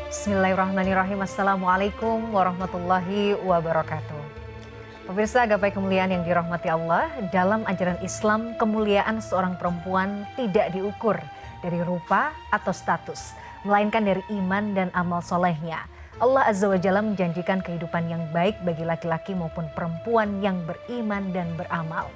Bismillahirrahmanirrahim. Assalamualaikum warahmatullahi wabarakatuh. Pemirsa gapai kemuliaan yang dirahmati Allah, dalam ajaran Islam kemuliaan seorang perempuan tidak diukur dari rupa atau status, melainkan dari iman dan amal solehnya. Allah Azza wa Jalla menjanjikan kehidupan yang baik bagi laki-laki maupun perempuan yang beriman dan beramal.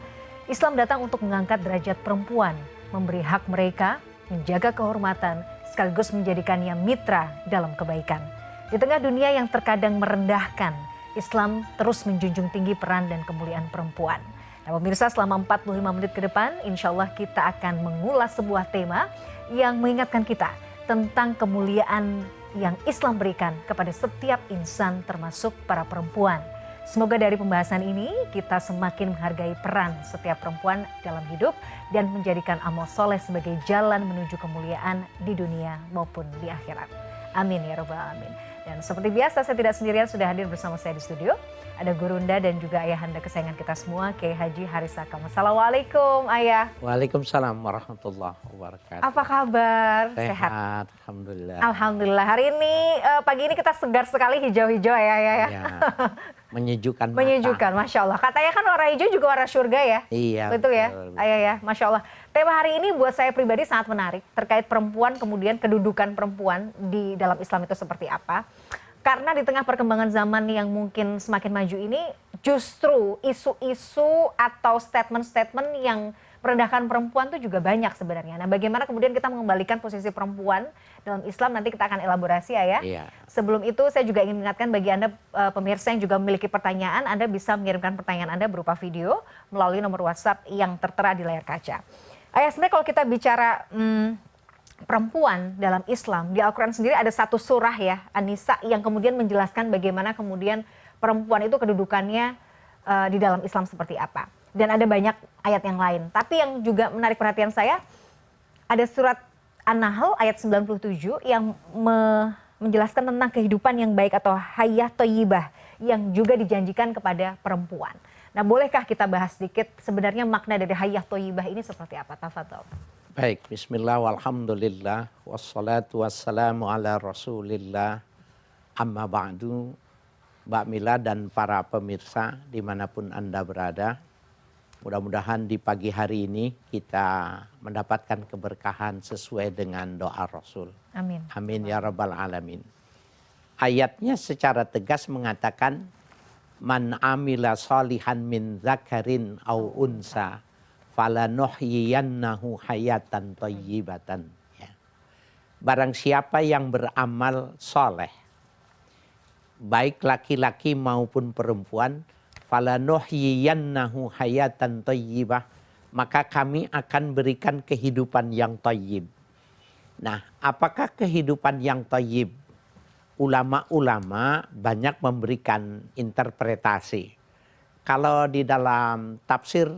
Islam datang untuk mengangkat derajat perempuan, memberi hak mereka, menjaga kehormatan, sekaligus menjadikannya mitra dalam kebaikan. Di tengah dunia yang terkadang merendahkan, Islam terus menjunjung tinggi peran dan kemuliaan perempuan. Nah pemirsa, selama 45 menit ke depan, insya Allah kita akan mengulas sebuah tema yang mengingatkan kita tentang kemuliaan yang Islam berikan kepada setiap insan termasuk para perempuan. Semoga dari pembahasan ini kita semakin menghargai peran setiap perempuan dalam hidup dan menjadikan amal soleh sebagai jalan menuju kemuliaan di dunia maupun di akhirat. Amin ya rabbal alamin. Dan seperti biasa saya tidak sendirian, sudah hadir bersama saya di studio. Ada gurunda dan juga ayahanda kesayangan kita semua, Kiai Haji Haris Akam. Assalamualaikum Ayah. Waalaikumsalam warahmatullahi wabarakatuh. Apa kabar? Sehat, alhamdulillah. Alhamdulillah. Hari ini pagi ini kita segar sekali, hijau-hijau ya. Menyejukkan mata. Menyejukkan, Masya Allah. Katanya kan warna hijau juga warna surga ya. Iya. Betul ya, Ayah ya, Masya Allah. Tema hari ini buat saya pribadi sangat menarik terkait perempuan, kemudian kedudukan perempuan di dalam Islam itu seperti apa. Karena di tengah perkembangan zaman yang mungkin semakin maju ini, justru isu-isu atau statement-statement yang merendahkan perempuan itu juga banyak sebenarnya. Nah bagaimana kemudian kita mengembalikan posisi perempuan dalam Islam, nanti kita akan elaborasi ya. Iya. Sebelum itu saya juga ingin mengingatkan bagi Anda pemirsa yang juga memiliki pertanyaan, Anda bisa mengirimkan pertanyaan Anda berupa video melalui nomor WhatsApp yang tertera di layar kaca. Ayah, sebenarnya kalau kita bicara perempuan dalam Islam, di Al-Quran sendiri ada satu surah ya, An-Nisa, yang kemudian menjelaskan bagaimana kemudian perempuan itu kedudukannya di dalam Islam seperti apa. Dan ada banyak ayat yang lain. Tapi yang juga menarik perhatian saya, ada surat An-Nahl ayat 97 yang menjelaskan tentang kehidupan yang baik atau hayah thayyibah yang juga dijanjikan kepada perempuan. Nah bolehkah kita bahas sedikit sebenarnya makna dari hayah thayyibah ini seperti apa? Tafadhol. Baik, bismillah walhamdulillah wassalatu wassalamu ala rasulillah amma ba'du. Mbak Mila dan para pemirsa dimanapun Anda berada, mudah-mudahan di pagi hari ini kita mendapatkan keberkahan sesuai dengan doa Rasul. Amin. Amin ya rabbal alamin. Ayatnya secara tegas mengatakan, man amila salihan min zakarin au unsa falanuhyiyannahu hayatan thayyibatan. Ya. Barang siapa yang beramal soleh, baik laki-laki maupun perempuan, falanuhyiyannahu hayatan thayyibah, maka kami akan berikan kehidupan yang thayyib. Nah, apakah kehidupan yang thayyib? Ulama-ulama banyak memberikan interpretasi. Kalau di dalam tafsir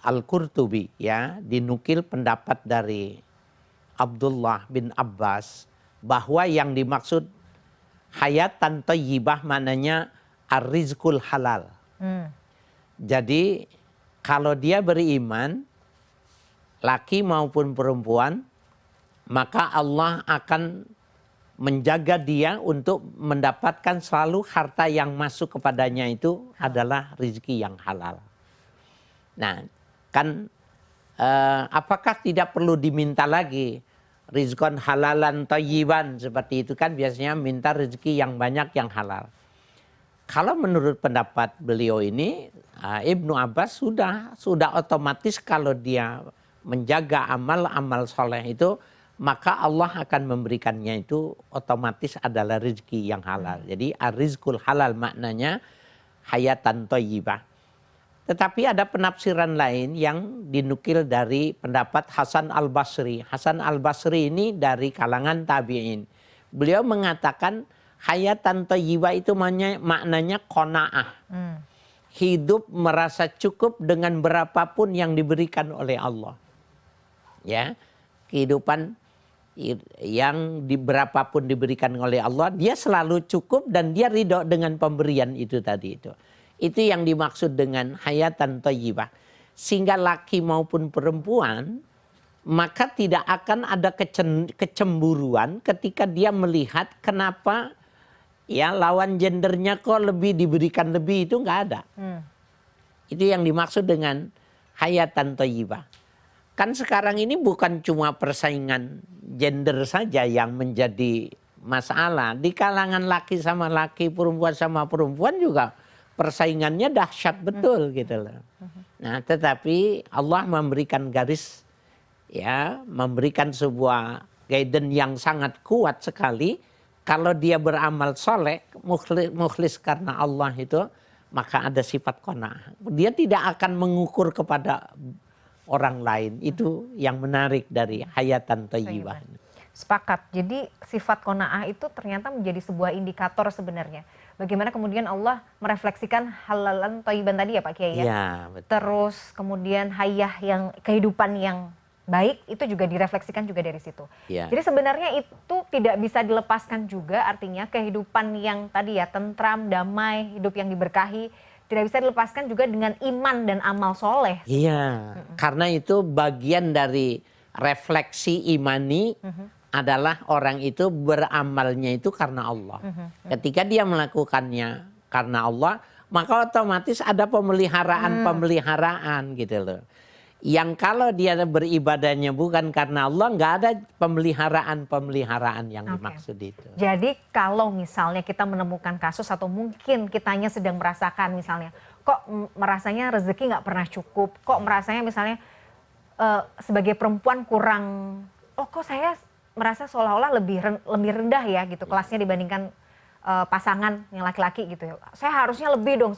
Al-Qurtubi ya, dinukil pendapat dari Abdullah bin Abbas bahwa yang dimaksud hayatan thayyibah maknanya ar-rizqul halal. Jadi kalau dia beriman, laki maupun perempuan, maka Allah akan menjaga dia untuk mendapatkan selalu harta yang masuk kepadanya itu adalah rezeki yang halal. Nah, kan apakah tidak perlu diminta lagi rizqan halalan thayyiban seperti itu, kan biasanya minta rezeki yang banyak yang halal. Kalau menurut pendapat beliau ini, Ibnu Abbas sudah otomatis kalau dia menjaga amal soleh itu, maka Allah akan memberikannya itu otomatis adalah rezeki yang halal. Jadi ar-rizqul halal maknanya hayatan thayyibah. Tetapi ada penafsiran lain yang dinukil dari pendapat Hasan al-Basri. Hasan al-Basri ini dari kalangan tabi'in. Beliau mengatakan hayatan thayyibah itu maknanya qanaah. Hidup merasa cukup dengan berapapun yang diberikan oleh Allah. Ya, kehidupan yang berapapun diberikan oleh Allah, dia selalu cukup dan dia ridho dengan pemberian itu tadi itu. Itu yang dimaksud dengan hayatan thayyibah. Sehingga laki maupun perempuan maka tidak akan ada kecemburuan ketika dia melihat kenapa ya lawan gendernya kok lebih diberikan lebih, itu nggak ada. Itu yang dimaksud dengan hayatan thayyibah. Kan sekarang ini bukan cuma persaingan gender saja yang menjadi masalah. Di kalangan laki sama laki, perempuan sama perempuan juga persaingannya dahsyat betul gitu loh. Nah, tetapi Allah memberikan garis, ya, memberikan sebuah guidance yang sangat kuat sekali. Kalau dia beramal soleh, mukhlis karena Allah itu, maka ada sifat qanaah. Dia tidak akan mengukur kepada orang lain. Itu yang menarik dari hayatan thayyibah. Sepakat. Jadi sifat qanaah itu ternyata menjadi sebuah indikator sebenarnya. Bagaimana kemudian Allah merefleksikan halalan thayyiban tadi ya Pak Kiai ya. Ya, betul. Terus kemudian hayah yang kehidupan yang baik itu juga direfleksikan juga dari situ. Ya. Jadi sebenarnya itu tidak bisa dilepaskan juga, artinya kehidupan yang tadi ya tentram, damai, hidup yang diberkahi tidak bisa dilepaskan juga dengan iman dan amal soleh. Iya, karena itu bagian dari refleksi imani adalah orang itu beramalnya itu karena Allah. Ketika dia melakukannya karena Allah, maka otomatis ada pemeliharaan gitu loh. Yang kalau dia beribadahnya bukan karena Allah, nggak ada pemeliharaan yang dimaksud itu. Jadi kalau misalnya kita menemukan kasus atau mungkin kitanya sedang merasakan misalnya, kok merasanya rezeki nggak pernah cukup, kok merasanya misalnya sebagai perempuan kurang, oh kok saya merasa seolah-olah lebih rendah ya gitu kelasnya dibandingkan pasangan yang laki-laki gitu ya. Saya harusnya lebih dong,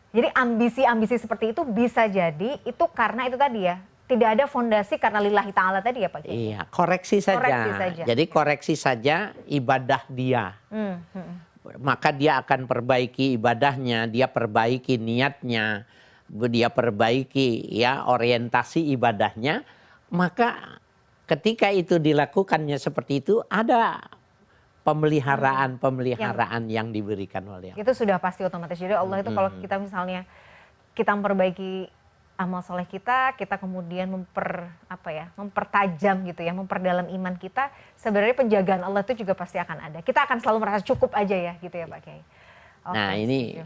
jadi ambisi-ambisi seperti itu bisa jadi itu karena itu tadi ya, tidak ada fondasi karena lillahi ta'ala tadi ya Pak Kiai. Iya, koreksi saja. Jadi koreksi saja ibadah dia. Maka dia akan perbaiki ibadahnya, dia perbaiki niatnya, dia perbaiki ya orientasi ibadahnya. Maka ketika itu dilakukannya seperti itu, ada pemeliharaan yang diberikan oleh Allah. Itu sudah pasti otomatis. Jadi Allah itu kalau kita misalnya kita memperbaiki amal soleh kita kemudian mempertajam gitu ya, memperdalam iman kita, sebenarnya penjagaan Allah itu juga pasti akan ada. Kita akan selalu merasa cukup aja ya gitu ya Pak Kiai. Nah ini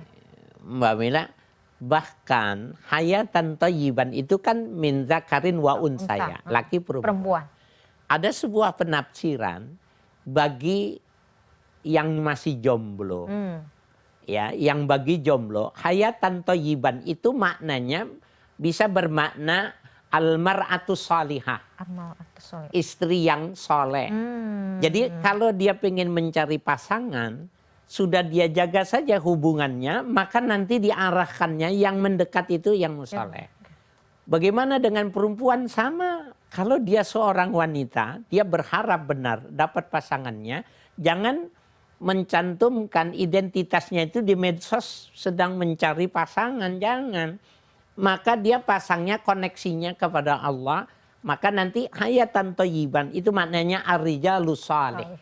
Mbak Mila, bahkan hayatan thayyiban itu kan min zakarin wa unsa ya, laki perempuan. Ada sebuah penafsiran bagi yang masih jomblo, ya, yang bagi jomblo, hayatan thayyiban itu maknanya bisa bermakna almar'atu salihah, istri yang soleh. Jadi kalau dia pengen mencari pasangan, sudah dia jaga saja hubungannya, maka nanti diarahkannya yang mendekat itu yang soleh. Bagaimana dengan perempuan? Sama, kalau dia seorang wanita, dia berharap benar dapat pasangannya, jangan mencantumkan identitasnya itu di medsos sedang mencari pasangan, jangan. Maka dia pasangnya koneksinya kepada Allah, maka nanti hayatan thayyiban itu maknanya ar-rijalus salih.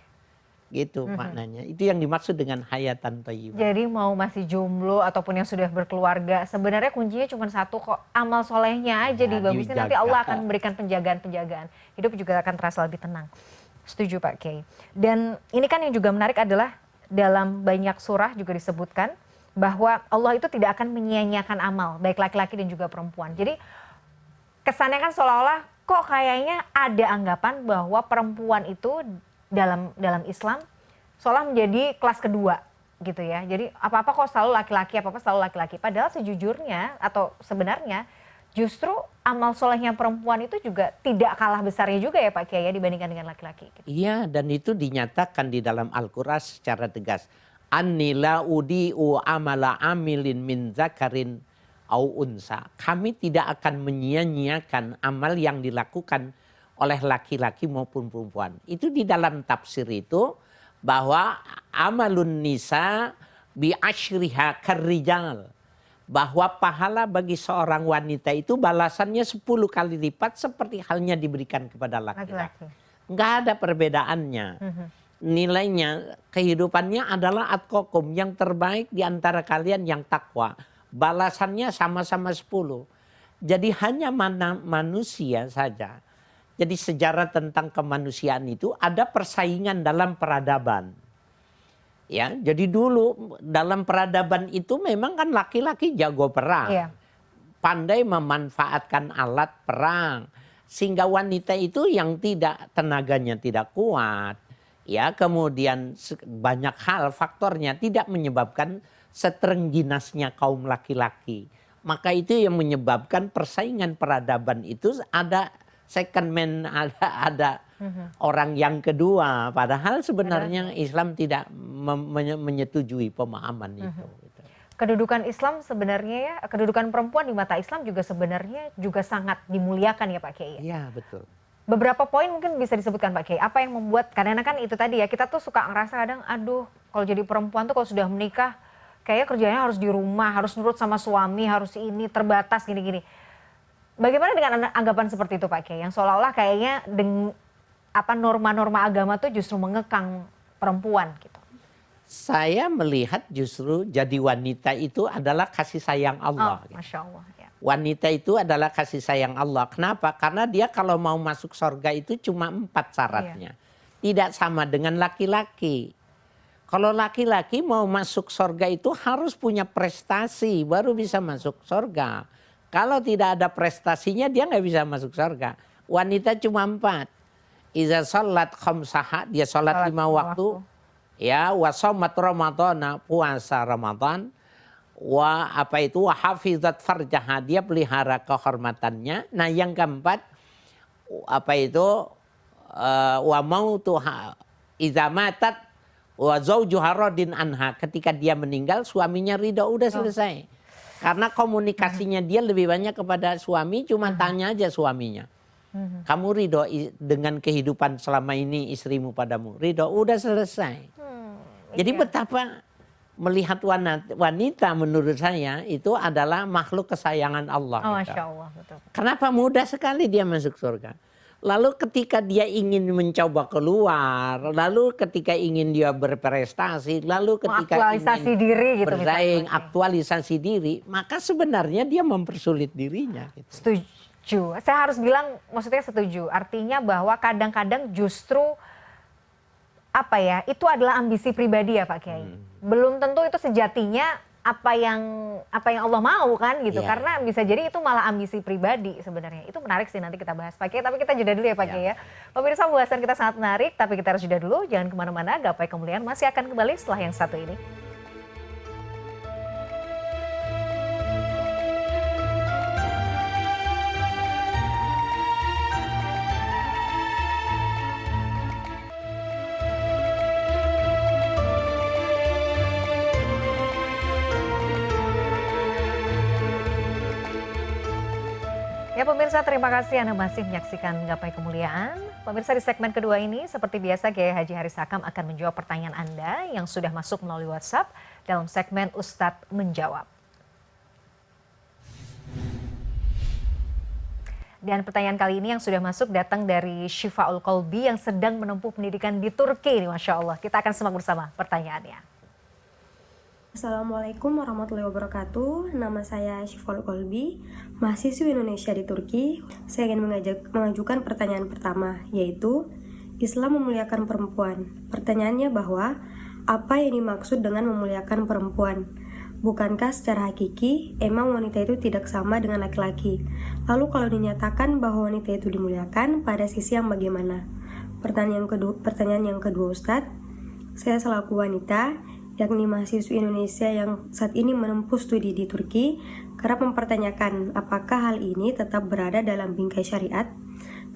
Gitu maknanya. Itu yang dimaksud dengan hayatan thayyiban. Jadi mau masih jomblo ataupun yang sudah berkeluarga, sebenarnya kuncinya cuma satu kok, amal solehnya aja dibagusnya, nanti Allah akan memberikan penjagaan-penjagaan. Hidup juga akan terasa lebih tenang. Setuju Pak Kiai. Dan ini kan yang juga menarik adalah dalam banyak surah juga disebutkan bahwa Allah itu tidak akan menyia-nyiakan amal, baik laki-laki dan juga perempuan. Jadi kesannya kan seolah-olah kok kayaknya ada anggapan bahwa perempuan itu dalam Islam seolah menjadi kelas kedua gitu ya. Jadi apa-apa kok selalu laki-laki, apa-apa selalu laki-laki. Padahal sejujurnya atau sebenarnya justru amal solehnya perempuan itu juga tidak kalah besarnya juga ya Pak Kiai ya dibandingkan dengan laki-laki. Iya, dan itu dinyatakan di dalam Al-Quran secara tegas. Annila udi'u amala amilin min zakarin au unsa. Kami tidak akan menyia-nyiakan amal yang dilakukan oleh laki-laki maupun perempuan. Itu di dalam tafsir itu bahwa amalun nisa bi asyriha karrijal. Bahwa pahala bagi seorang wanita itu balasannya 10 kali lipat seperti halnya diberikan kepada laki-laki. Enggak ada perbedaannya. Nilainya, kehidupannya adalah atqakum, yang terbaik di antara kalian yang takwa. Balasannya sama-sama 10. Jadi hanya manusia saja. Jadi sejarah tentang kemanusiaan itu ada persaingan dalam peradaban. Ya, jadi dulu dalam peradaban itu memang kan laki-laki jago perang. Iya. Pandai memanfaatkan alat perang. Sehingga wanita itu yang tenaganya tidak kuat. Ya, kemudian banyak hal faktornya tidak menyebabkan seterengginasnya kaum laki-laki. Maka itu yang menyebabkan persaingan peradaban itu ada second man, ada orang yang kedua. Padahal sebenarnya Islam tidak menyetujui pemahaman itu. Kedudukan Islam sebenarnya ya, kedudukan perempuan di mata Islam juga sebenarnya juga sangat dimuliakan ya Pak Kiai. Iya, betul. Beberapa poin mungkin bisa disebutkan Pak Kiai. Apa yang membuat, kadang-kadang kan itu tadi ya, kita tuh suka ngerasa kadang, aduh kalau jadi perempuan tuh kalau sudah menikah, kayaknya kerjanya harus di rumah, harus nurut sama suami, harus ini, terbatas gini-gini. Bagaimana dengan anggapan seperti itu Pak Kiai? Yang seolah-olah kayaknya norma-norma agama tuh justru mengekang perempuan gitu. Saya melihat justru jadi wanita itu adalah kasih sayang Allah. Oh, Masya Allah. Ya. Wanita itu adalah kasih sayang Allah. Kenapa? Karena dia kalau mau masuk surga itu cuma 4 syaratnya. Tidak sama dengan laki-laki. Kalau laki-laki mau masuk surga itu harus punya prestasi baru bisa masuk surga. Kalau tidak ada prestasinya dia nggak bisa masuk surga. Wanita cuma 4. Iza sholat khamsaha, dia sholat 5 waktu. Ya, wa shomat ramadhana, puasa Ramadan. Wa hafizat farjaha, dia pelihara kehormatannya. Nah yang keempat, wa mautuha iza matat wa zaujuha radin anha, ketika dia meninggal suaminya ridho, udah selesai. Karena komunikasinya dia lebih banyak kepada suami, cuma tanya aja suaminya. Kamu ridho dengan kehidupan selama ini istrimu padamu? Ridho, udah selesai. Jadi betapa melihat wanita menurut saya itu adalah makhluk kesayangan Allah. Oh, Masya Allah, betul. Kenapa mudah sekali dia masuk surga? Lalu ketika dia ingin mencoba keluar, lalu ketika ingin dia berprestasi, lalu ketika aktualisasi diri gitu, bersaing, aktualisasi diri, maka sebenarnya dia mempersulit dirinya. Gitu. Setuju. Saya harus bilang, maksudnya setuju. Artinya bahwa kadang-kadang justru itu adalah ambisi pribadi ya Pak Kiai. Belum tentu itu sejatinya apa yang Allah mau kan gitu. Karena bisa jadi itu malah ambisi pribadi sebenarnya. Itu menarik sih, nanti kita bahas Pak Kiai. Tapi kita jeda dulu ya Pak Kiai ya. Pemirsa, pembahasan kita sangat menarik, tapi kita harus jeda dulu. Jangan kemana-mana, Gapai Kemuliaan masih akan kembali setelah yang satu ini. Ya pemirsa, terima kasih Anda masih menyaksikan Gapai Kemuliaan. Pemirsa, di segmen kedua ini seperti biasa Kiai Haji Haris Hakam akan menjawab pertanyaan Anda yang sudah masuk melalui WhatsApp dalam segmen Ustadz Menjawab. Dan pertanyaan kali ini yang sudah masuk datang dari Syifaul Qalbi yang sedang menempuh pendidikan di Turki. Masya Allah, kita akan simak bersama pertanyaannya. Assalamualaikum warahmatullahi wabarakatuh. Nama saya Syifaul Qalbi, mahasiswi Indonesia di Turki. Saya ingin mengajukan pertanyaan pertama, yaitu Islam memuliakan perempuan. Pertanyaannya bahwa apa yang dimaksud dengan memuliakan perempuan? Bukankah secara hakiki emang wanita itu tidak sama dengan laki-laki? Lalu kalau dinyatakan bahwa wanita itu dimuliakan, pada sisi yang bagaimana? Pertanyaan yang kedua Ustadz, saya selaku wanita, yakni mahasiswi Indonesia yang saat ini menempuh studi di Turki, kerap mempertanyakan apakah hal ini tetap berada dalam bingkai syariat.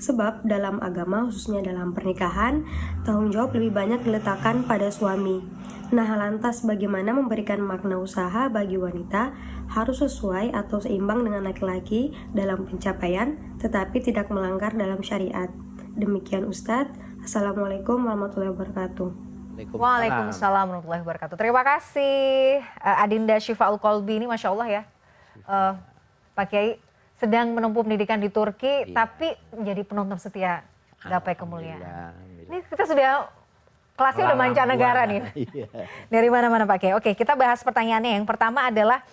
Sebab dalam agama, khususnya dalam pernikahan, tanggung jawab lebih banyak diletakkan pada suami. Nah, lantas bagaimana memberikan makna usaha bagi wanita harus sesuai atau seimbang dengan laki-laki dalam pencapaian, tetapi tidak melanggar dalam syariat. Demikian Ustadz. Assalamualaikum warahmatullahi wabarakatuh. Waalaikumsalam warahmatullahi wabarakatuh. Terima kasih Adinda Syifaul Qalbi ini, Masya Allah ya. Pak Kiai sedang menempuh pendidikan di Turki, tapi menjadi penonton setia Gapai Kemuliaan. Ini kita sudah kelasnya udah mancanegara nih. Dari mana-mana Pak Kiai. Oke, kita bahas pertanyaannya. Yang pertama adalah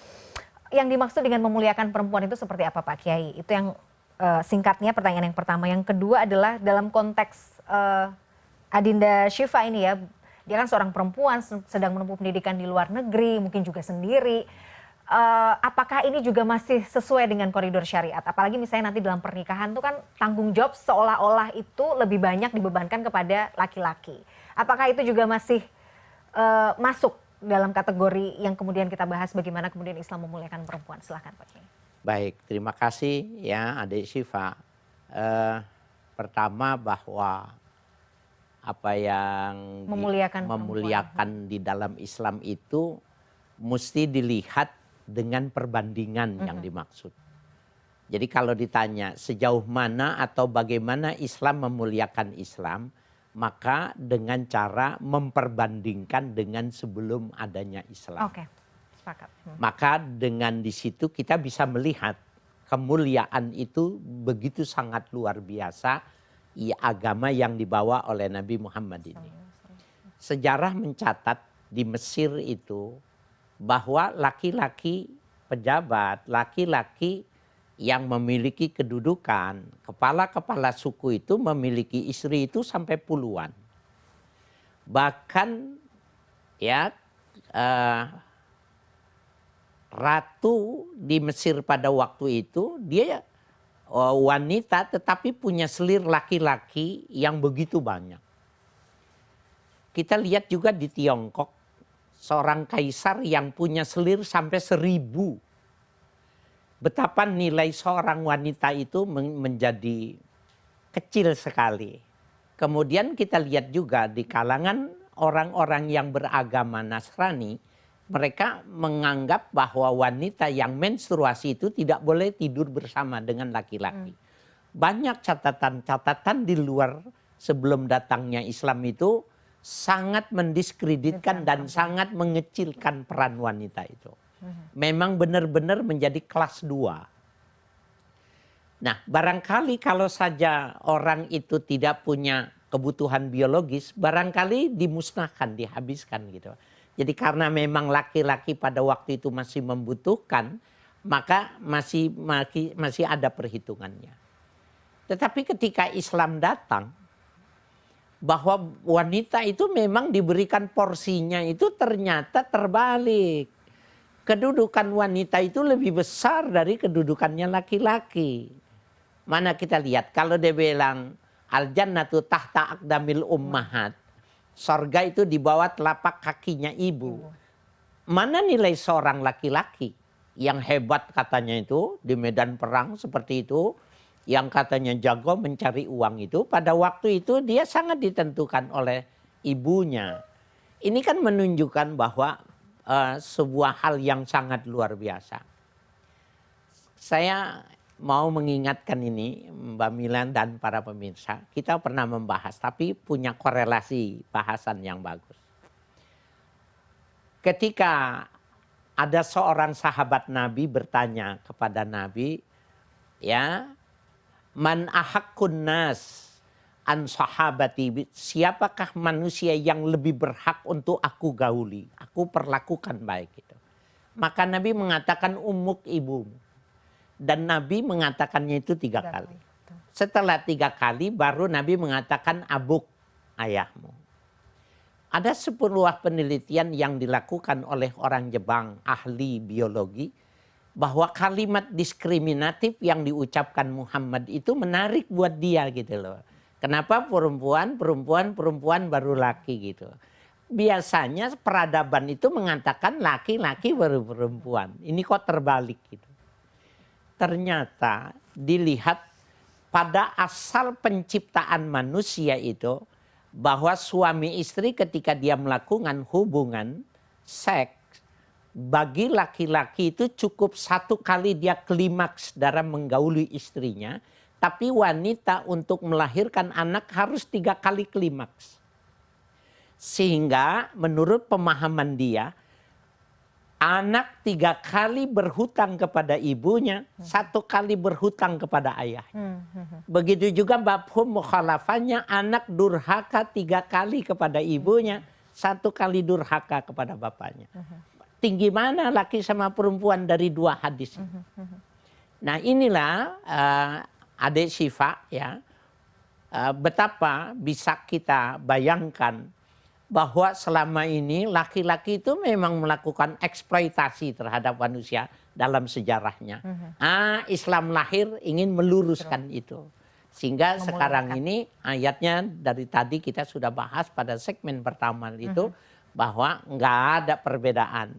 yang dimaksud dengan memuliakan perempuan itu seperti apa Pak Kiai? Itu yang singkatnya pertanyaan yang pertama. Yang kedua adalah dalam konteks Adinda Syifa ini ya, dia kan seorang perempuan sedang menempuh pendidikan di luar negeri, mungkin juga sendiri. Apakah ini juga masih sesuai dengan koridor syariat? Apalagi misalnya nanti dalam pernikahan tuh kan tanggung jawab seolah-olah itu lebih banyak dibebankan kepada laki-laki. Apakah itu juga masih masuk dalam kategori yang kemudian kita bahas bagaimana kemudian Islam memuliakan perempuan? Silahkan Pak Kiai. Baik, terima kasih ya Adik Syifa. Pertama bahwa apa yang memuliakan di dalam Islam itu mesti dilihat dengan perbandingan yang dimaksud. Jadi kalau ditanya sejauh mana atau bagaimana Islam memuliakan Islam, maka dengan cara memperbandingkan dengan sebelum adanya Islam. Oke, sepakat. Maka dengan di situ kita bisa melihat kemuliaan itu begitu sangat luar biasa agama yang dibawa oleh Nabi Muhammad ini. Sejarah mencatat di Mesir itu bahwa laki-laki pejabat, laki-laki yang memiliki kedudukan, kepala-kepala suku itu memiliki istri itu sampai puluhan. Bahkan ya ratu di Mesir pada waktu itu dia wanita tetapi punya selir laki-laki yang begitu banyak. Kita lihat juga di Tiongkok seorang kaisar yang punya selir sampai 1000. Betapa nilai seorang wanita itu menjadi kecil sekali. Kemudian kita lihat juga di kalangan orang-orang yang beragama Nasrani, mereka menganggap bahwa wanita yang menstruasi itu tidak boleh tidur bersama dengan laki-laki. Banyak catatan-catatan di luar sebelum datangnya Islam itu sangat mendiskreditkan dan sangat mengecilkan peran wanita itu. Memang benar-benar menjadi kelas 2. Nah, barangkali kalau saja orang itu tidak punya kebutuhan biologis, barangkali dimusnahkan, dihabiskan gitu. Jadi karena memang laki-laki pada waktu itu masih membutuhkan, maka masih ada perhitungannya. Tetapi ketika Islam datang, bahwa wanita itu memang diberikan porsinya itu ternyata terbalik. Kedudukan wanita itu lebih besar dari kedudukannya laki-laki. Mana kita lihat kalau dia bilang al-jannatu tahta aqdamil ummahat. Sorga itu di bawah telapak kakinya ibu. Mana nilai seorang laki-laki yang hebat katanya itu di medan perang seperti itu, yang katanya jago mencari uang itu, pada waktu itu dia sangat ditentukan oleh ibunya. Ini kan menunjukkan bahwa sebuah hal yang sangat luar biasa. Saya mau mengingatkan ini Mbak Milan dan para pemirsa, kita pernah membahas tapi punya korelasi bahasan yang bagus. Ketika ada seorang sahabat Nabi bertanya kepada Nabi, ya, man ahakkun nas an sahabati, siapakah manusia yang lebih berhak untuk aku gauli, aku perlakukan baik itu. Maka Nabi mengatakan ummuk, ibumu. Dan Nabi mengatakannya itu 3 kali. Setelah 3 kali baru Nabi mengatakan abuk, ayahmu. Ada sebuah penelitian yang dilakukan oleh orang Jepang, ahli biologi, bahwa kalimat diskriminatif yang diucapkan Muhammad itu menarik buat dia gitu loh. Kenapa perempuan baru laki gitu. Biasanya peradaban itu mengatakan laki-laki baru perempuan. Ini kok terbalik gitu. Ternyata dilihat pada asal penciptaan manusia itu, bahwa suami istri ketika dia melakukan hubungan seks, bagi laki-laki itu cukup 1 kali dia klimaks dalam menggauli istrinya, tapi wanita untuk melahirkan anak harus 3 kali klimaks. Sehingga menurut pemahaman dia, anak 3 kali berhutang kepada ibunya, 1 kali berhutang kepada ayahnya. Begitu juga mafhum mukhalafahnya, anak durhaka 3 kali kepada ibunya, 1 kali durhaka kepada bapaknya. Tinggi mana laki sama perempuan dari 2 hadis. Nah inilah Adik Syifa ya, betapa bisa kita bayangkan bahwa selama ini laki-laki itu memang melakukan eksploitasi terhadap manusia dalam sejarahnya. Islam lahir ingin meluruskan itu. Sehingga sekarang ini ayatnya dari tadi kita sudah bahas pada segmen pertama itu bahwa nggak ada perbedaan.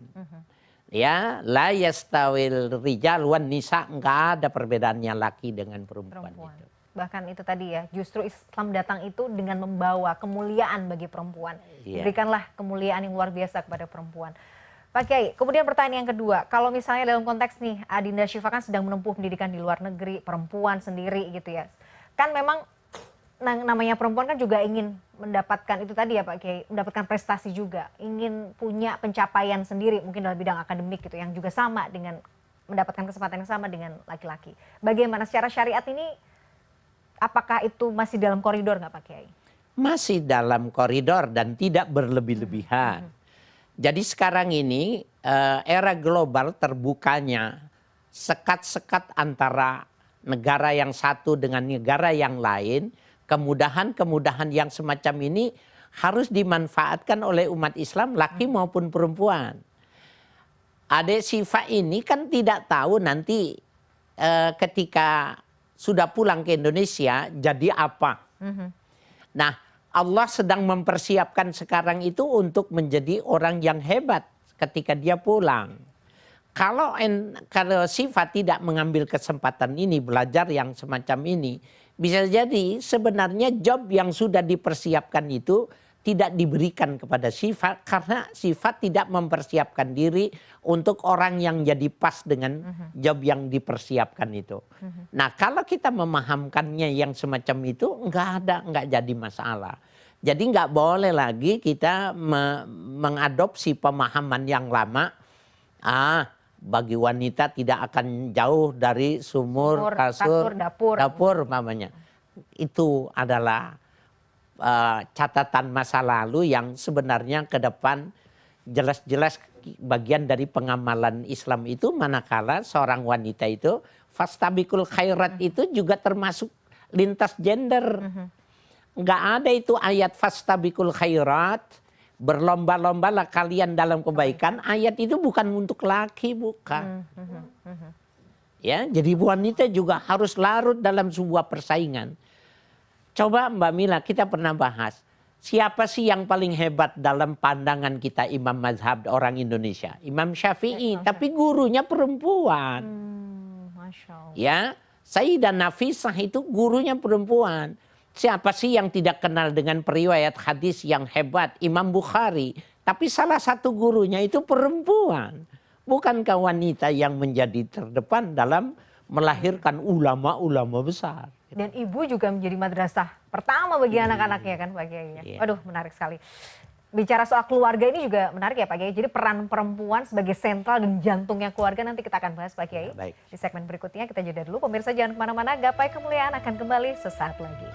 Ya, la yastawil rijal wan nisa, nggak ada perbedaannya laki dengan perempuan. Itu. Bahkan itu tadi ya, justru Islam datang itu dengan membawa kemuliaan bagi perempuan. Berikanlah kemuliaan yang luar biasa kepada perempuan. Pak Kiai, kemudian pertanyaan yang kedua, kalau misalnya dalam konteks nih, Adinda Syifa kan sedang menempuh pendidikan di luar negeri, perempuan sendiri gitu ya. Kan memang namanya perempuan kan juga ingin mendapatkan itu tadi ya Pak Kiai, mendapatkan prestasi juga, ingin punya pencapaian sendiri mungkin dalam bidang akademik gitu, yang juga sama dengan mendapatkan kesempatan yang sama dengan laki-laki. Bagaimana secara syariat ini, apakah itu masih dalam koridor nggak Pak Kiai? Masih dalam koridor dan tidak berlebih-lebihan. Jadi sekarang ini era global terbukanya sekat-sekat antara negara yang satu dengan negara yang lain, kemudahan-kemudahan yang semacam ini harus dimanfaatkan oleh umat Islam laki maupun perempuan. Adik Syifa ini kan tidak tahu nanti ketika sudah pulang ke Indonesia jadi apa. Nah, Allah sedang mempersiapkan sekarang itu untuk menjadi orang yang hebat ketika dia pulang. Kalau Syifa tidak mengambil kesempatan ini, belajar yang semacam ini, bisa jadi sebenarnya job yang sudah dipersiapkan itu tidak diberikan kepada Syifa karena Syifa tidak mempersiapkan diri untuk orang yang jadi pas dengan job yang dipersiapkan itu. Nah, kalau kita memahamkannya yang semacam itu nggak jadi masalah. Jadi nggak boleh lagi kita mengadopsi pemahaman yang lama. Bagi wanita tidak akan jauh dari sumur, kasur, dapur mamanya. Itu adalah catatan masa lalu yang sebenarnya ke depan jelas-jelas bagian dari pengamalan Islam itu, manakala seorang wanita itu fastabiqul khairat itu juga termasuk lintas gender. Nggak ada itu ayat fastabiqul khairat, berlomba-lombalah kalian dalam kebaikan. Ayat itu bukan untuk laki, bukan. Ya, jadi wanita juga harus larut dalam sebuah persaingan. Coba Mbak Mila, kita pernah bahas, siapa sih yang paling hebat dalam pandangan kita imam mazhab orang Indonesia? Imam Syafi'i, tapi gurunya perempuan. Masya Allah. Ya, Sayyidah Nafisah itu gurunya perempuan. Siapa sih yang tidak kenal dengan periwayat hadis yang hebat? Imam Bukhari. Tapi salah satu gurunya itu perempuan. Bukankah wanita yang menjadi terdepan dalam melahirkan ulama-ulama besar? Dan ibu juga menjadi madrasah pertama bagi anak-anaknya kan Pak Kiai. Waduh, menarik sekali. Bicara soal keluarga ini juga menarik ya Pak Kiai. Jadi peran perempuan sebagai sentral dan jantungnya keluarga nanti kita akan bahas Pak Kiai. Baik. Di segmen berikutnya kita jeda dulu. Pemirsa jangan kemana-mana, Gapai Kemuliaan akan kembali sesaat lagi.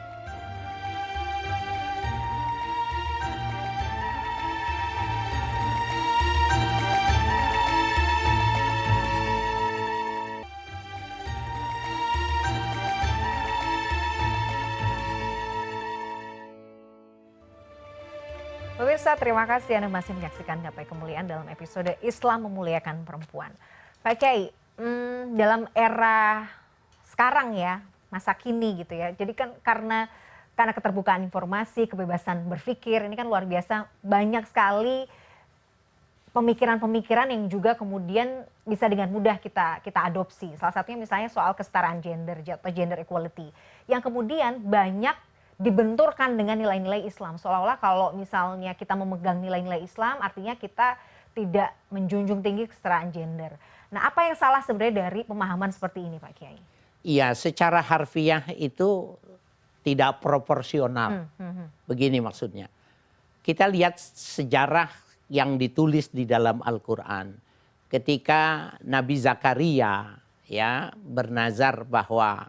Pemirsa, terima kasih Anda masih menyaksikan Gapai Kemuliaan dalam episode Islam Memuliakan Perempuan. Pak Kiai, dalam era sekarang ya, masa kini gitu ya, jadi kan karena keterbukaan informasi, kebebasan berpikir, ini kan luar biasa banyak sekali pemikiran-pemikiran yang juga kemudian bisa dengan mudah kita adopsi. Salah satunya misalnya soal kesetaraan gender atau gender equality, yang kemudian banyak dibenturkan dengan nilai-nilai Islam. Seolah-olah kalau misalnya kita memegang nilai-nilai Islam, artinya kita tidak menjunjung tinggi kesetaraan gender. Nah, apa yang salah sebenarnya dari pemahaman seperti ini, Pak Kiai? Iya, secara harfiah itu tidak proporsional. Begini maksudnya. Kita lihat sejarah yang ditulis di dalam Al-Quran. Ketika Nabi Zakaria ya bernazar bahwa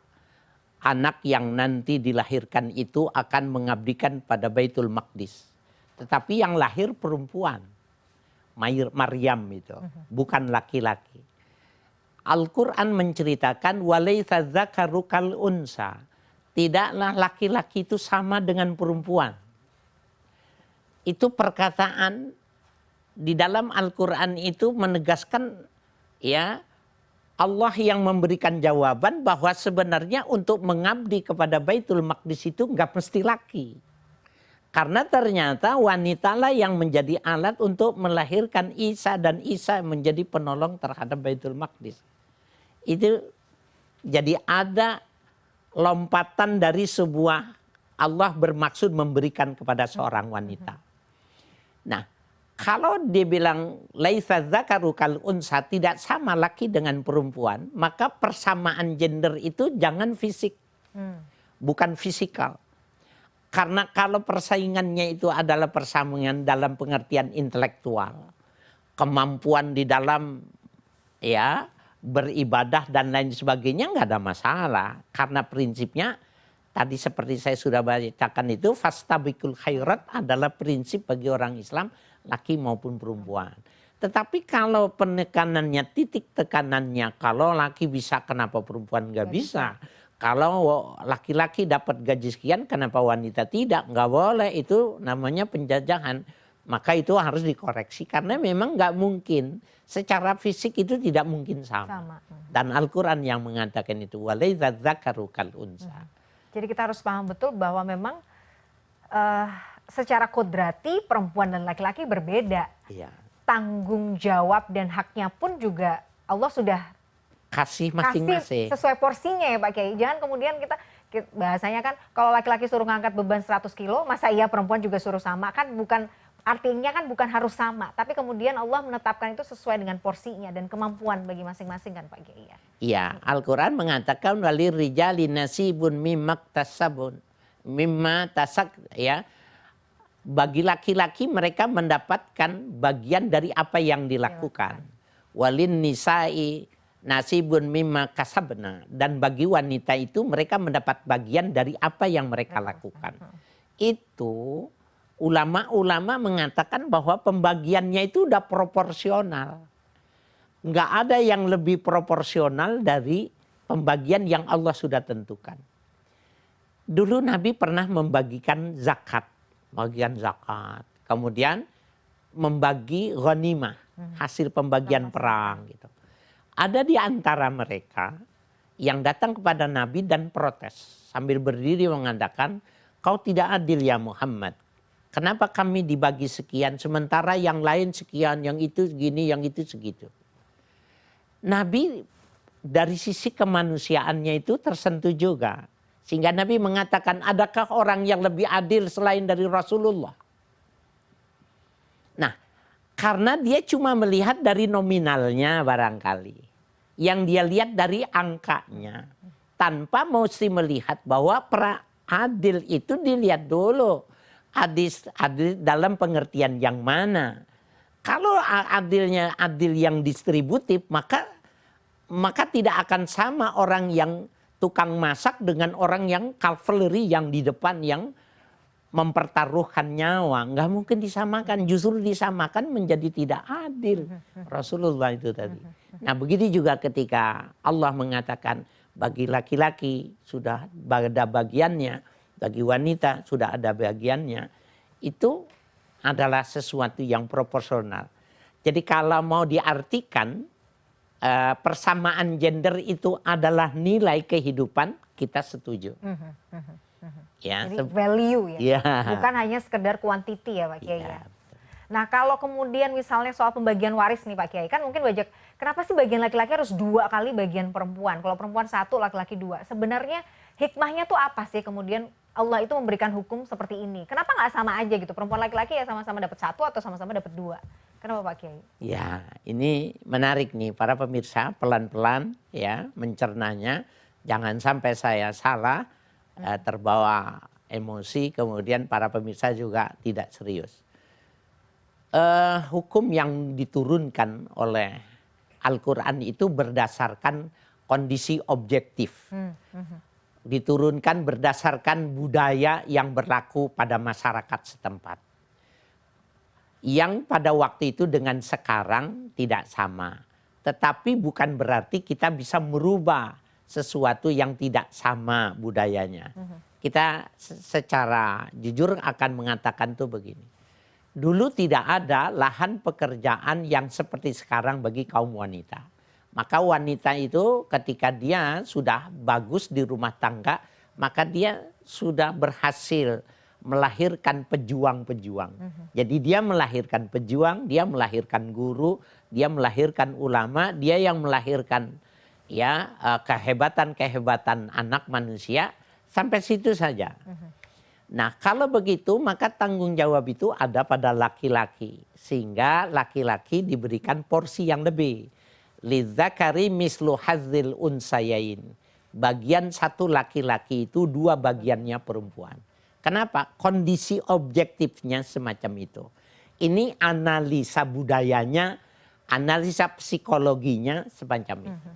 anak yang nanti dilahirkan itu akan mengabdikan pada Baitul Maqdis. Tetapi yang lahir perempuan. Maryam itu. Bukan laki-laki. Al-Quran menceritakan walaitsa dzakaru kal unsa. Tidaklah laki-laki itu sama dengan perempuan. Itu perkataan di dalam Al-Quran itu menegaskan ya Allah yang memberikan jawaban bahwa sebenarnya untuk mengabdi kepada Baitul Maqdis itu nggak mesti laki. Karena ternyata wanita lah yang menjadi alat untuk melahirkan Isa dan Isa menjadi penolong terhadap Baitul Maqdis. Itu jadi ada lompatan dari sebuah Allah bermaksud memberikan kepada seorang wanita. Nah, kalau dia bilang laisa dzakaru kal unsa, tidak sama laki dengan perempuan, maka persamaan gender itu jangan fisik. Bukan fisikal. Karena kalau persaingannya itu adalah persaingan dalam pengertian intelektual, kemampuan di dalam ya beribadah dan lain sebagainya nggak ada masalah. Karena prinsipnya tadi seperti saya sudah bacakan itu fastabiqul khairat adalah prinsip bagi orang Islam laki maupun perempuan. Tetapi kalau penekanannya, titik tekanannya, kalau laki bisa kenapa perempuan nggak bisa? Kalau laki-laki dapat gaji sekian, kenapa wanita tidak? Nggak boleh, itu namanya penjajahan. Maka itu harus dikoreksi karena memang nggak mungkin. Secara fisik itu tidak mungkin sama. Dan Al-Quran yang mengatakan itu. Walaitsa dzakaru kal unsa. Jadi kita harus paham betul bahwa memang secara kodrati perempuan dan laki-laki berbeda. Iya. Tanggung jawab dan haknya pun juga Allah sudah Kasih masing-masing. Sesuai porsinya ya Pak Kiai. Jangan kemudian kita bahasanya kan kalau laki-laki suruh ngangkat beban 100 kilo, masa iya perempuan juga suruh sama? Kan bukan, artinya kan bukan harus sama. Tapi kemudian Allah menetapkan itu sesuai dengan porsinya dan kemampuan bagi masing-masing kan Pak Kiai. Iya, Al-Quran mengatakan walir rijali nasibun mimmak tasabun. Mimma tasak ya. Bagi laki-laki mereka mendapatkan bagian dari apa yang dilakukan. Walin nisa'i nasibun mimma kasabna, dan bagi wanita itu mereka mendapat bagian dari apa yang mereka lakukan. Itu ulama-ulama mengatakan bahwa pembagiannya itu udah proporsional. Nggak ada yang lebih proporsional dari pembagian yang Allah sudah tentukan. Dulu Nabi pernah membagikan zakat, bagian zakat, kemudian membagi ghanimah, hasil pembagian perang gitu. Ada di antara mereka yang datang kepada Nabi dan protes. Sambil berdiri mengatakan, kau tidak adil ya Muhammad. Kenapa kami dibagi sekian, sementara yang lain sekian, yang itu segini, yang itu segitu. Nabi dari sisi kemanusiaannya itu tersentuh juga. Sehingga Nabi mengatakan, adakah orang yang lebih adil selain dari Rasulullah? Nah, karena dia cuma melihat dari nominalnya barangkali. Yang dia lihat dari angkanya. Tanpa mesti melihat bahwa adil itu dilihat dulu. Adil dalam pengertian yang mana. Kalau adilnya adil yang distributif, maka tidak akan sama orang yang tukang masak dengan orang yang cavalry yang di depan yang mempertaruhkan nyawa. Nggak mungkin disamakan, justru disamakan menjadi tidak adil. Rasulullah itu tadi. Nah begitu juga ketika Allah mengatakan bagi laki-laki sudah ada bagiannya, bagi wanita sudah ada bagiannya. Itu adalah sesuatu yang proporsional. Jadi kalau mau diartikan persamaan gender itu adalah nilai kehidupan, kita setuju. Ya, jadi value ya, ya, bukan hanya sekedar kuantiti ya Pak Kiai. Ya. Nah kalau kemudian misalnya soal pembagian waris nih Pak Kiai, kan mungkin banyak, kenapa sih bagian laki-laki harus 2 kali bagian perempuan? Kalau perempuan 1, laki-laki 2. Sebenarnya hikmahnya tuh apa sih kemudian Allah itu memberikan hukum seperti ini? Kenapa nggak sama aja gitu? Perempuan laki-laki ya sama-sama dapat 1 atau sama-sama dapat 2? Kenapa Pak Kiai? Ya ini menarik nih para pemirsa, pelan-pelan ya mencernanya. Jangan sampai saya salah, terbawa emosi, kemudian para pemirsa juga tidak serius. Hukum yang diturunkan oleh Al-Quran itu berdasarkan kondisi objektif. Diturunkan berdasarkan budaya yang berlaku pada masyarakat setempat. Yang pada waktu itu dengan sekarang tidak sama. Tetapi bukan berarti kita bisa merubah sesuatu yang tidak sama budayanya. Kita secara jujur akan mengatakan tuh begini. Dulu tidak ada lahan pekerjaan yang seperti sekarang bagi kaum wanita. Maka wanita itu ketika dia sudah bagus di rumah tangga, maka dia sudah berhasil melahirkan pejuang-pejuang. Jadi dia melahirkan pejuang, dia melahirkan guru, dia melahirkan ulama, dia yang melahirkan ya kehebatan-kehebatan anak manusia, sampai situ saja. Nah, kalau begitu maka tanggung jawab itu ada pada laki-laki, sehingga laki-laki diberikan porsi yang lebih. Lidzakari mislu hazzil unsayain. Bagian satu laki-laki itu, dua bagiannya perempuan. Kenapa? Kondisi objektifnya semacam itu. Ini analisa budayanya, analisa psikologinya semacam itu.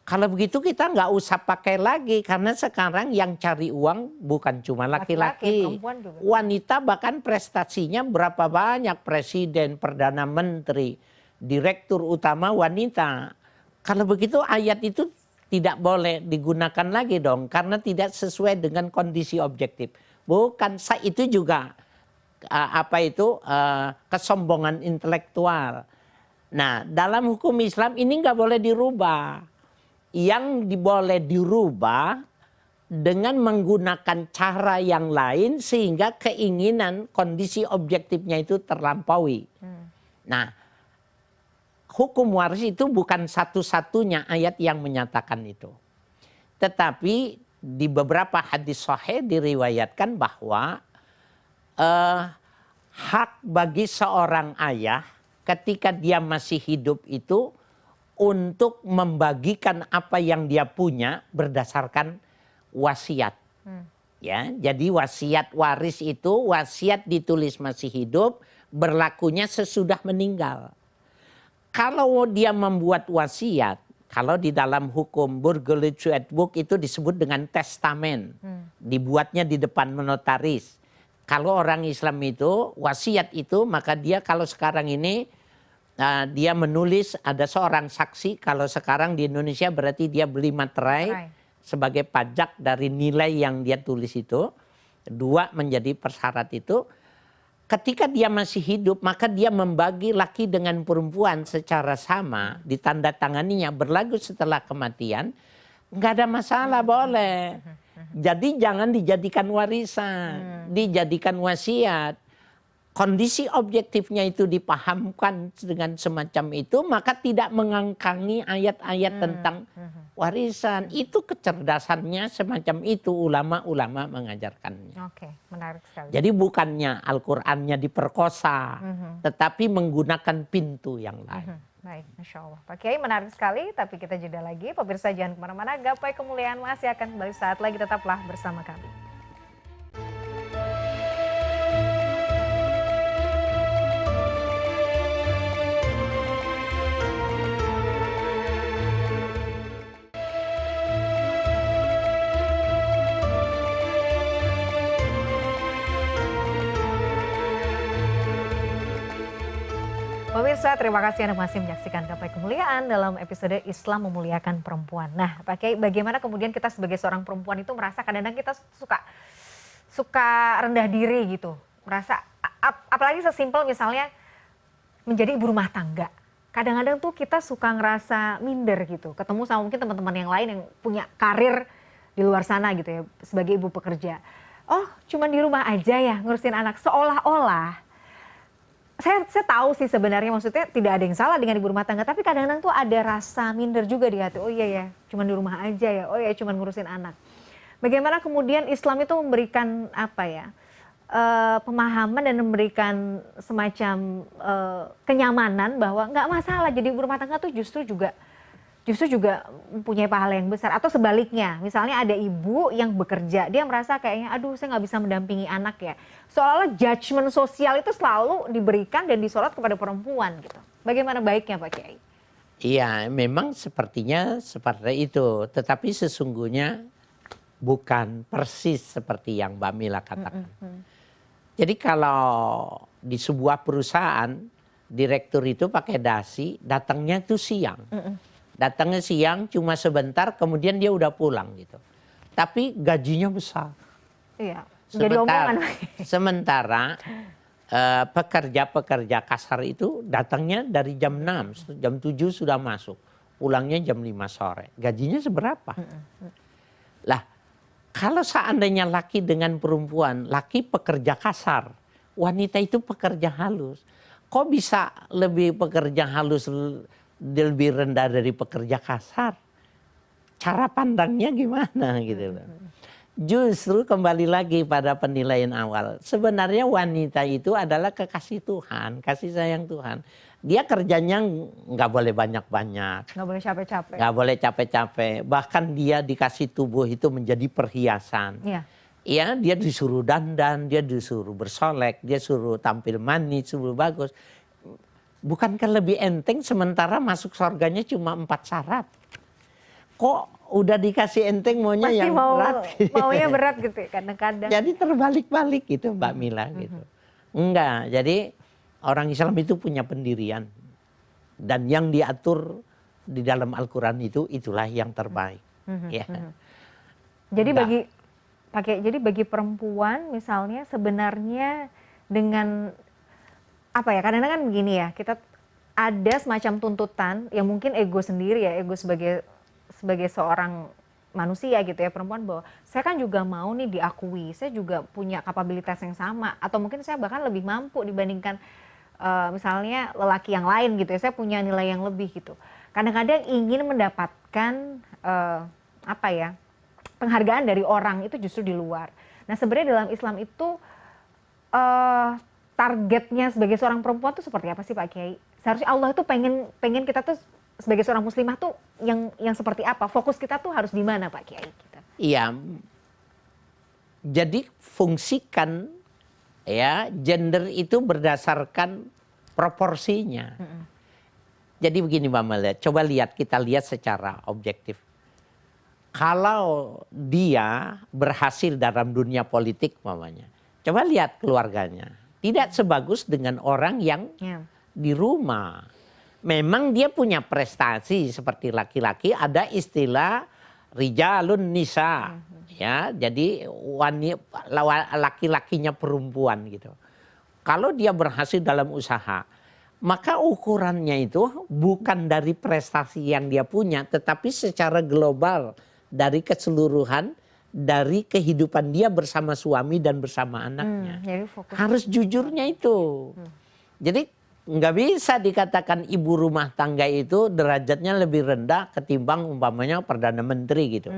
Kalau begitu kita nggak usah pakai lagi, karena sekarang yang cari uang bukan cuma laki-laki. Wanita bahkan prestasinya berapa banyak, presiden, perdana menteri, direktur utama wanita. Kalau begitu ayat itu tidak boleh digunakan lagi dong, karena tidak sesuai dengan kondisi objektif. Bukan, itu juga kesombongan intelektual. Nah, dalam hukum Islam ini nggak boleh dirubah. Yang boleh dirubah dengan menggunakan cara yang lain sehingga keinginan kondisi objektifnya itu terlampaui. Nah, hukum waris itu bukan satu-satunya ayat yang menyatakan itu. Tetapi di beberapa hadis sahih diriwayatkan bahwa hak bagi seorang ayah ketika dia masih hidup itu untuk membagikan apa yang dia punya berdasarkan wasiat. Ya, jadi wasiat waris itu wasiat ditulis masih hidup, berlakunya sesudah meninggal. Kalau dia membuat wasiat, kalau di dalam hukum Burgerliche Book itu disebut dengan testamen, dibuatnya di depan notaris. Kalau orang Islam itu wasiat itu, maka dia kalau sekarang ini dia menulis, ada seorang saksi, kalau sekarang di Indonesia berarti dia beli materai sebagai pajak dari nilai yang dia tulis itu. 2 menjadi persyarat itu. Ketika dia masih hidup, maka dia membagi laki dengan perempuan secara sama, ditandatanganinya, berlaku setelah kematian, nggak ada masalah, boleh. Jadi jangan dijadikan warisan, dijadikan wasiat. Kondisi objektifnya itu dipahamkan dengan semacam itu, maka tidak mengangkangi ayat-ayat tentang warisan. Itu kecerdasannya semacam itu, ulama-ulama mengajarkannya. Oke, menarik sekali. Jadi bukannya Al-Qur'annya diperkosa, tetapi menggunakan pintu yang lain. Baik, Masya Allah. Pak Kiai menarik sekali, tapi kita jeda lagi. Pemirsa jangan kemana-mana, Gapai Kemuliaan masih akan kembali saat lagi, tetaplah bersama kami. Pemirsa, terima kasih Anda masih menyaksikan Gapai Kemuliaan dalam episode Islam Memuliakan Perempuan. Nah, Pak Kiai, bagaimana kemudian kita sebagai seorang perempuan itu merasa kadang-kadang kita suka rendah diri gitu. Merasa, apalagi sesimpel misalnya menjadi ibu rumah tangga. Kadang-kadang tuh kita suka ngerasa minder gitu. Ketemu sama mungkin teman-teman yang lain yang punya karir di luar sana gitu ya, sebagai ibu pekerja. Oh, cuma di rumah aja ya ngurusin anak, seolah-olah. Saya tahu sih sebenarnya, maksudnya tidak ada yang salah dengan ibu rumah tangga, tapi kadang-kadang tuh ada rasa minder juga di hati. Oh iya ya, cuma di rumah aja ya. Oh iya, cuma ngurusin anak. Bagaimana kemudian Islam itu memberikan pemahaman dan memberikan semacam kenyamanan bahwa nggak masalah jadi ibu rumah tangga tuh justru juga mempunyai pahala yang besar. Atau sebaliknya, misalnya ada ibu yang bekerja, dia merasa kayaknya aduh saya nggak bisa mendampingi anak ya. Seolah-olah judgement sosial itu selalu diberikan dan disorot kepada perempuan gitu. Bagaimana baiknya Pak Kiai? Iya, memang sepertinya seperti itu. Tetapi sesungguhnya bukan persis seperti yang Mbak Mila katakan. Jadi kalau di sebuah perusahaan direktur itu pakai dasi, datangnya tuh siang. Datangnya siang cuma sebentar, kemudian dia udah pulang gitu. Tapi gajinya besar. Iya. Jadi omongan. Sementara pekerja-pekerja kasar itu datangnya dari jam 6, jam 7 sudah masuk. Pulangnya jam 5 sore. Gajinya seberapa? Lah, kalau seandainya laki dengan perempuan, laki pekerja kasar, wanita itu pekerja halus. Kok bisa lebih pekerja halus lebih rendah dari pekerja kasar? Cara pandangnya gimana gitu loh. Justru kembali lagi pada penilaian awal. Sebenarnya wanita itu adalah kekasih Tuhan, kasih sayang Tuhan. Dia kerjanya nggak boleh banyak-banyak. Nggak boleh capek-capek. Nggak boleh capek-capek. Bahkan dia dikasih tubuh itu menjadi perhiasan. Iya. Ya, dia disuruh dandan, dia disuruh bersolek, dia suruh tampil manis, suruh bagus. Bukankah lebih enteng sementara masuk surganya cuma 4 syarat? Kok udah dikasih enteng maunya Pasti yang berat? Maunya berat gitu kadang-kadang. Jadi terbalik-balik gitu Mbak Mila gitu. Enggak, jadi orang Islam itu punya pendirian. Dan yang diatur di dalam Al-Quran itu, itulah yang terbaik. Ya. Jadi bagi perempuan misalnya sebenarnya dengan apa ya, kadang-kadang kan begini ya, kita ada semacam tuntutan yang mungkin ego sendiri ya, ego sebagai seorang manusia gitu ya, perempuan, bahwa saya kan juga mau nih diakui, saya juga punya kapabilitas yang sama, atau mungkin saya bahkan lebih mampu dibandingkan misalnya lelaki yang lain gitu ya, saya punya nilai yang lebih gitu. Kadang-kadang ingin mendapatkan apa ya, penghargaan dari orang itu justru di luar. Nah sebenarnya dalam Islam itu targetnya sebagai seorang perempuan tuh seperti apa sih Pak Kiai? Seharusnya Allah tuh pengen kita tuh sebagai seorang muslimah tuh yang seperti apa? Fokus kita tuh harus di mana Pak Kiai? Iya. Jadi fungsikan ya gender itu berdasarkan proporsinya. Jadi begini Mbak Mela, coba kita lihat secara objektif. Kalau dia berhasil dalam dunia politik mamanya, coba lihat keluarganya. Tidak sebagus dengan orang yang di rumah. Memang dia punya prestasi seperti laki-laki, ada istilah rijalun nisa. Ya, jadi laki-lakinya perempuan gitu. Kalau dia berhasil dalam usaha, maka ukurannya itu bukan dari prestasi yang dia punya, tetapi secara global dari keseluruhan dari kehidupan dia bersama suami dan bersama anaknya. Jadi fokus. Harus jujurnya itu. Jadi nggak bisa dikatakan ibu rumah tangga itu derajatnya lebih rendah ketimbang umpamanya perdana menteri gitu.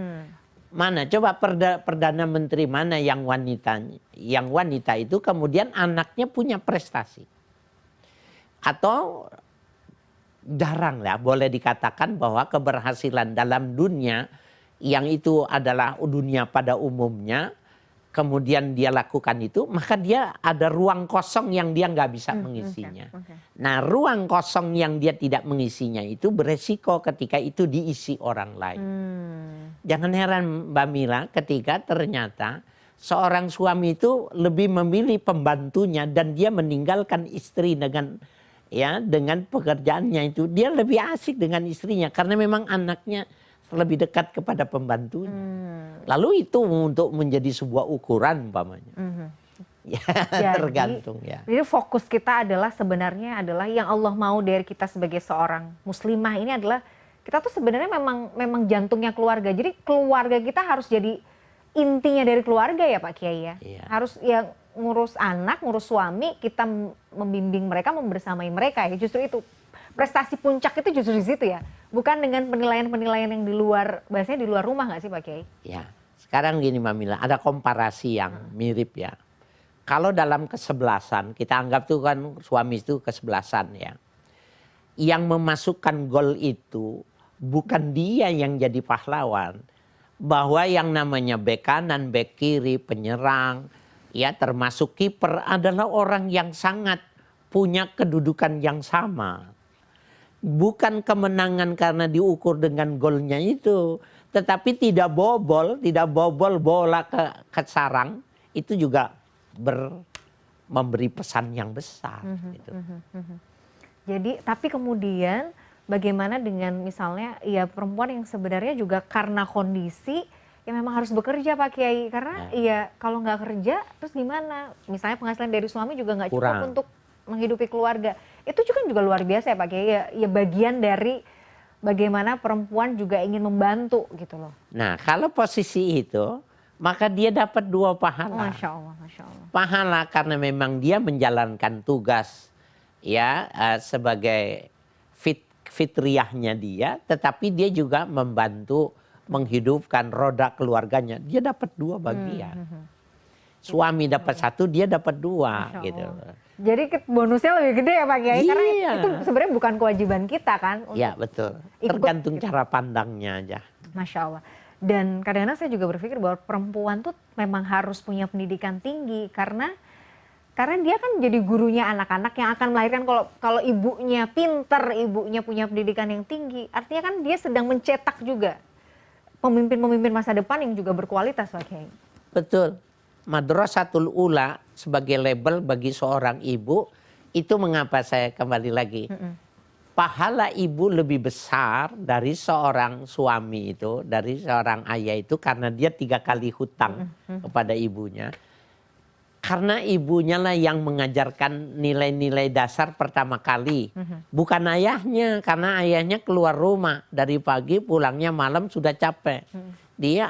Mana coba perdana menteri mana yang wanita itu kemudian anaknya punya prestasi. Atau jarang lah boleh dikatakan bahwa keberhasilan dalam dunia yang itu adalah dunia pada umumnya, kemudian dia lakukan itu, maka dia ada ruang kosong yang dia nggak bisa mengisinya. Nah, ruang kosong yang dia tidak mengisinya itu beresiko ketika itu diisi orang lain. Jangan heran Mbak Mila ketika ternyata seorang suami itu lebih memilih pembantunya dan dia meninggalkan istri dengan pekerjaannya itu, dia lebih asik dengan istrinya karena memang anaknya lebih dekat kepada pembantunya. Lalu itu untuk menjadi sebuah ukuran umpamanya. Ya, tergantung ya. Jadi fokus kita sebenarnya adalah yang Allah mau dari kita sebagai seorang muslimah ini adalah kita tuh sebenarnya memang jantungnya keluarga. Jadi keluarga kita harus jadi intinya dari keluarga ya Pak Kiai ya. Iya. Harus yang ngurus anak, ngurus suami, kita membimbing mereka, membersamai mereka ya. Justru itu prestasi puncak itu justru di situ ya. Bukan dengan penilaian-penilaian yang di luar, bahasanya di luar rumah nggak sih Pak Kiai? Ya, sekarang gini Mbak Mila, ada komparasi yang mirip ya. Kalau dalam kesebelasan, kita anggap tuh kan suami itu kesebelasan ya. Yang memasukkan gol itu bukan dia yang jadi pahlawan. Bahwa yang namanya bek kanan, bek kiri, penyerang, ya termasuk kiper adalah orang yang sangat punya kedudukan yang sama. Bukan kemenangan karena diukur dengan golnya itu, tetapi tidak bobol bola ke sarang, itu juga memberi pesan yang besar. Gitu. Jadi tapi kemudian bagaimana dengan misalnya ya perempuan yang sebenarnya juga karena kondisi ya memang harus bekerja Pak Kiai, karena ya kalau nggak kerja terus gimana? Misalnya penghasilan dari suami juga nggak cukup Kurang. untuk menghidupi keluarga. Itu juga luar biasa ya Pak Kiai, ya bagian dari bagaimana perempuan juga ingin membantu gitu loh. Nah, kalau posisi itu, maka dia dapat 2 pahala. Masya Allah, Masya Allah. Pahala karena memang dia menjalankan tugas ya sebagai fitriyahnya dia, tetapi dia juga membantu menghidupkan roda keluarganya. Dia dapat 2 bagian. Suami dapat 1, dia dapat 2 gitu. Jadi bonusnya lebih gede ya Pak Kiai, karena Iya. itu sebenarnya bukan kewajiban kita kan. Iya betul. ikut Tergantung gitu. cara pandangnya aja. Masya Allah. Dan kadang-kadang saya juga berpikir bahwa perempuan tuh memang harus punya pendidikan tinggi karena dia kan jadi gurunya anak-anak yang akan melahirkan. Kalau ibunya pinter, ibunya punya pendidikan yang tinggi, artinya kan dia sedang mencetak juga pemimpin-pemimpin masa depan yang juga berkualitas Pak Kiai. Betul. Madrasatul Ula sebagai label bagi seorang ibu, itu mengapa saya kembali lagi. Pahala ibu lebih besar dari seorang suami itu, dari seorang ayah itu, karena dia 3 kali hutang kepada ibunya. Karena ibunya lah yang mengajarkan nilai-nilai dasar pertama kali. Bukan ayahnya, karena ayahnya keluar rumah. Dari pagi pulangnya malam sudah capek.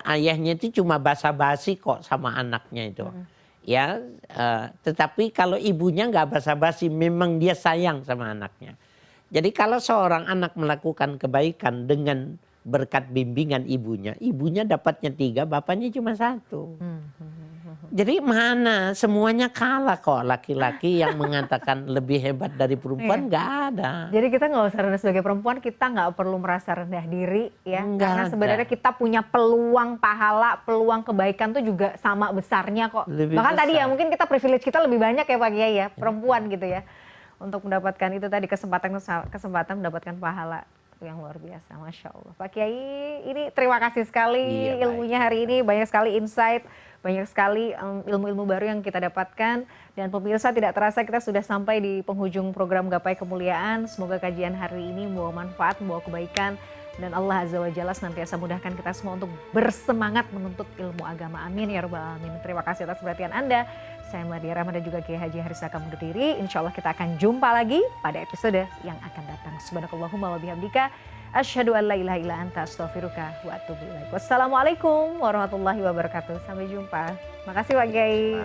Ayahnya itu cuma basa-basi kok sama anaknya itu. Ya, tetapi kalau ibunya nggak basa-basi, memang dia sayang sama anaknya. Jadi kalau seorang anak melakukan kebaikan dengan berkat bimbingan ibunya dapatnya 3, bapaknya cuma 1. Jadi mana semuanya kalah kok, laki-laki yang mengatakan lebih hebat dari perempuan nggak ada. Jadi kita nggak usah rendah sebagai perempuan, kita nggak perlu merasa rendah diri ya. Nggak Karena ada. sebenarnya kita punya peluang pahala, peluang kebaikan tuh juga sama besarnya kok. Lebih Bahkan tadi ya besar. mungkin kita privilege kita lebih banyak ya Pak Kiai ya, perempuan gitu ya. Untuk mendapatkan itu tadi kesempatan mendapatkan pahala yang luar biasa, Masya Allah. Pak Kiai, ini terima kasih sekali Iya, ilmunya hari ini, banyak sekali insight, banyak sekali ilmu-ilmu baru yang kita dapatkan. Dan pemirsa, tidak terasa kita sudah sampai di penghujung program Gapai Kemuliaan. Semoga kajian hari ini membawa manfaat, membawa kebaikan. Dan Allah Azza wa Jalla senantiasa mudahkan kita semua untuk bersemangat menuntut ilmu agama. Amin ya Rabbal Alamin. Terima kasih atas perhatian Anda. Saya Meladia Rahma dan juga Kiai Haji Harisaka undur diri. Insya Allah kita akan jumpa lagi pada episode yang akan datang. Subhanakallahumma wa bihamdika. Asyhadu an la ilaha illa anta astaghfiruka wa atubu ilaik. Wassalamualaikum warahmatullahi wabarakatuh. Sampai jumpa. Makasih Pak Kiai.